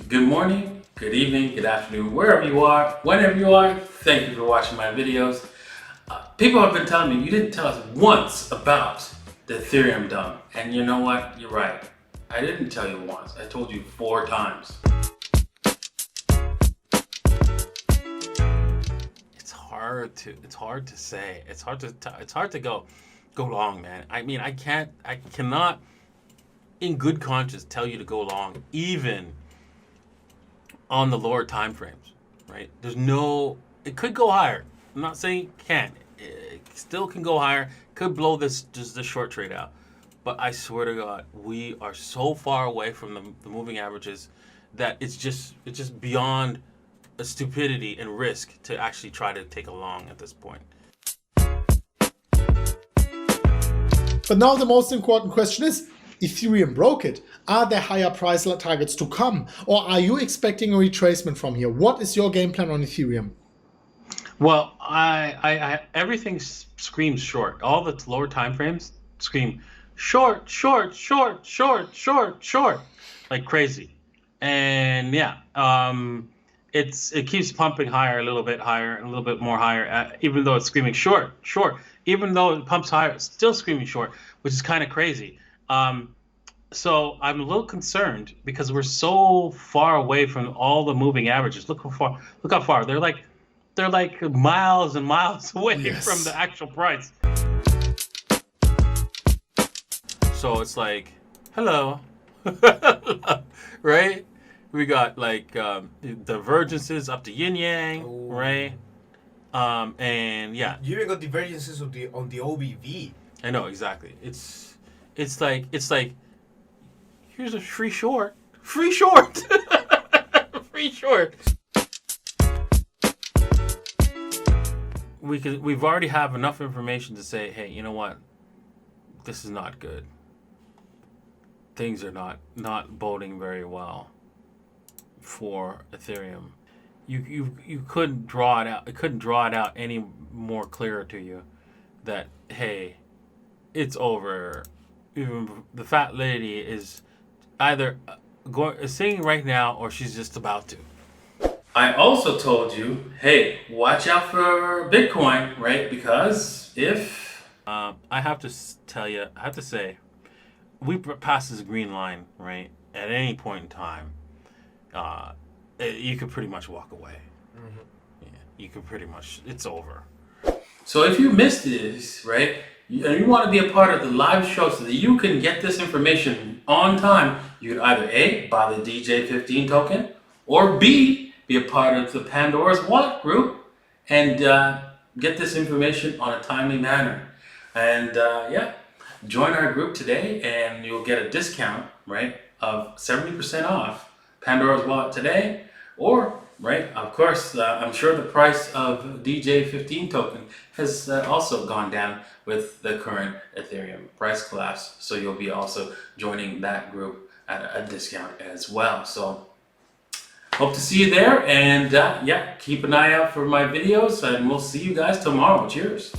Good morning, good evening, good afternoon, wherever you are, whenever you are. Thank you for watching my videos. People have been telling me you didn't tell us once about the Ethereum dump. And you know what? You're right. I didn't tell you once. I told you 4 times. It's hard to say. It's hard to go long, man. I mean, I cannot in good conscience tell you to go long, even on the lower time frames, right? It could go higher. I'm not saying it can't. It still can go higher. Could blow this short trade out. But I swear to God, we are so far away from the moving averages that it's just beyond a stupidity and risk to actually try to take a long at this point. But now the most important question is, Ethereum broke it. Are there higher price targets to come? Or are you expecting a retracement from here? What is your game plan on Ethereum? Well, I everything screams short. All the lower time frames scream short, like crazy. And yeah, it keeps pumping higher, a little bit higher, and a little bit more higher, even though it's screaming short. Even though it pumps higher, it's still screaming short, which is kind of crazy. So I'm a little concerned because we're so far away from all the moving averages. Look how far. They're like miles and miles away from the actual price. So it's like, hello, right? We got like divergences up to yin yang, right? And yeah, you even got divergences on the OBV. I know exactly. It's like here's a free short, free short. We've already have enough information to say, hey, you know what? This is not good. Things are not boding very well for Ethereum. You couldn't draw it out. It couldn't draw it out any more clearer to you that, hey, it's over. Even the fat lady is either singing right now or she's just about to. I also told you, hey, watch out for Bitcoin, right? Because if I have to say, we pass this green line, right? At any point in time, you could pretty much walk away. Mm-hmm. Yeah, you could pretty much. It's over. So if you missed this, right, and you want to be a part of the live show so that you can get this information on time, you could either A, buy the DJ15 token, or B, be a part of the Pandora's wallet group and get this information on a timely manner. And yeah, join our group today and you'll get a discount, right, of 70% off Pandora's wallet today. Or, right, of course, I'm sure the price of DJ15 token has also gone down with the current Ethereum price collapse. So you'll be also joining that group at a discount as well. So hope to see you there, and yeah, keep an eye out for my videos, and we'll see you guys tomorrow. Cheers.